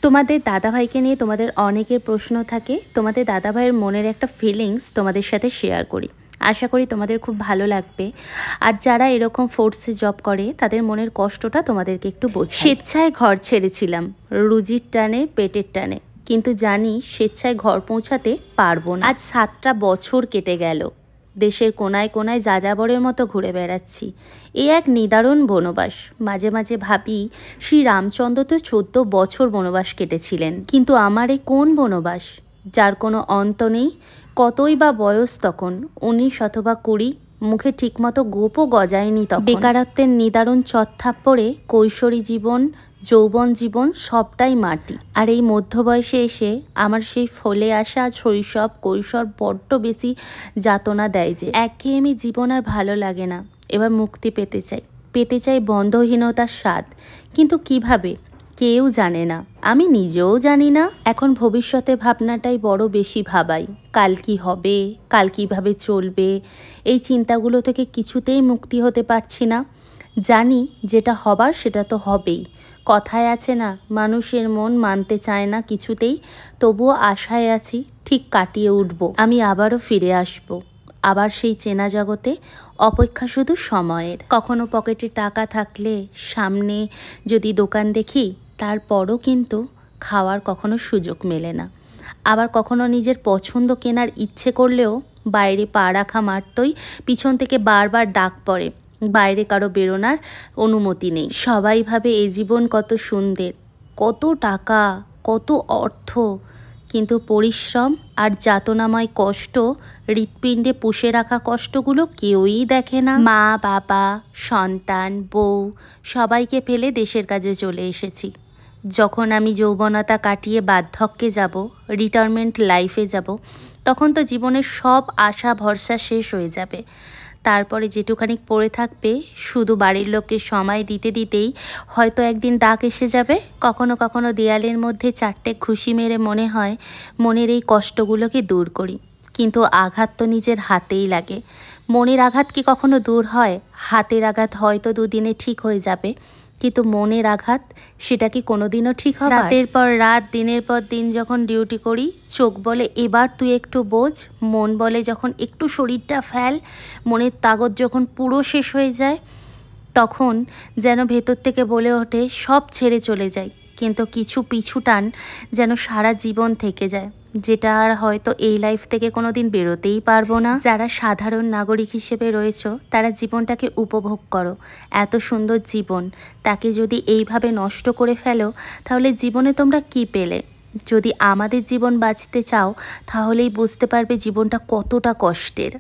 তোমাদের দাদাভাইকে নিয়ে তোমাদের অনেকের প্রশ্ন থাকে। তোমাদের দাদাভাইয়ের মনের একটা ফিলিংস তোমাদের সাথে শেয়ার করি। আশা করি তোমাদের খুব ভালো লাগবে। আর যারা এরকম ফোর্সে জব করে তাদের মনের কষ্টটা তোমাদেরকে একটু বোঝাই। স্বেচ্ছায় ঘর ছেড়েছিলাম রুজির টানে পেটের টানে, কিন্তু জানি স্বেচ্ছায় ঘর পৌঁছাতে পারবো না। আজ 7টা বছর কেটে গেল, দেশের কোনায় কোনায় যাযাবরের মতো ঘুরে বেড়াচ্ছি। এ এক নিদারুণ বনবাস। মাঝে মাঝে ভাবি শ্রী রামচন্দ্র তো 14 বছর বনবাস কেটেছিলেন, কিন্তু আমার এ কোন বনবাস যার কোনো অন্ত নেই? কতই বা বয়স তখন, 19 অথবা 20। মুখে ঠিকমতো গোপও গজায়নি তখন। বেকারত্বের নিদারুণ চত্থাপ্পড়ে কৈশোরী জীবন, যৌবন জীবন সবটাই মাটি। আর এই মধ্যবয়সে এসে আমার সেই ফলে আসা শৈশব কৈশোর বড্ড বেশি যাতনা দেয় যে একঘেয়েমি জীবন আর ভালো লাগে না। এবার মুক্তি পেতে চাই বন্ধহীনতার স্বাদ, কিন্তু কিভাবে কেউ জানে না, আমি নিজেও জানি না। এখন ভবিষ্যতে ভাবনাটাই বড় বেশি ভাবাই। কাল কি হবে, কাল কিভাবে চলবে, এই চিন্তাগুলো থেকে কিছুতেই মুক্তি হতে পারছি না। জানি যেটা হবার সেটা তো হবেই। কথায় আছে না, মানুষের মন মানতে চায় না কিছুতেই, তবুও আশায় আছি ঠিক কাটিয়ে উঠব। আমি আবারও ফিরে আসব, আবার সেই চেনা জগতে। অপেক্ষা শুধু সময়ের। কখনো পকেটে টাকা থাকলে সামনে যদি দোকান দেখি, তারপরও কিন্তু খাওয়ার কখনো সুযোগ মেলে না। আবার কখনো নিজের পছন্দ কেনার ইচ্ছে করলেও বাইরে পা রাখা মাত্রই পিছন থেকে বারবার ডাক পড়ে, বাইরে কারো বেরোনোর অনুমতি নেই। সবাই ভাবে এ জীবন কত সুন্দর, কত টাকা, কত অর্থ, কিন্তু পরিশ্রম আর যাতনাময় কষ্ট, হৃৎপিণ্ডে পুষে রাখা কষ্টগুলো কেউই দেখে না। মা বাবা সন্তান বউ সবাইকে ফেলে দেশের কাজে চলে এসেছি। যখন আমি যৌবনতা কাটিয়ে বার্ধক্যে যাব, রিটায়ারমেন্ট লাইফে যাব, তখন তো জীবনের সব আশা ভরসা শেষ হয়ে যাবে। তারপরে যেটুখানি পড়ে থাকবে শুধু বাড়ির লোককে সময় দিতে দিতেই হয়তো একদিন ডাক এসে যাবে। কখনো কখনো দেয়ালের মধ্যে 4টে ঘুষি মেরে মনে হয় মনের এই কষ্টগুলোকে দূর করি, কিন্তু আঘাত তো নিজের হাতেই লাগে। মনের আঘাত কি কখনো দূর হয়? হাতের আঘাত হয়তো দুদিনে ঠিক হয়ে যাবে, কিন্তু মনের আঘাত সেটা কি কোনোদিনও ঠিক হবে? রাতের পর রাত দিনের পর দিন যখন ডিউটি করি, চোখ বলে এবার তুই একটু বোঝ, মন বলে যখন একটু শরীরটা ফেল, মনের তাগদ যখন পুরো শেষ হয়ে যায়, তখন যেন ভেতর থেকে বলে ওঠে সব ছেড়ে চলে যাই, কিন্তু কিছু পিছু টান যেন সারা জীবন থেকে যায়, যেটা আর হয়তো এই লাইফ থেকে কোনোদিন বেরোতেই পারবো না। যারা সাধারণ নাগরিক হিসেবে রয়েছো তারা জীবনটাকে উপভোগ করো। এত সুন্দর জীবন, তাকে যদি এইভাবে নষ্ট করে ফেলো, তাহলে জীবনে তোমরা কি পেলে? যদি আমাদের জীবন বাঁচতে চাও, তাহলেই বুঝতে পারবে জীবনটা কতটা কষ্টের।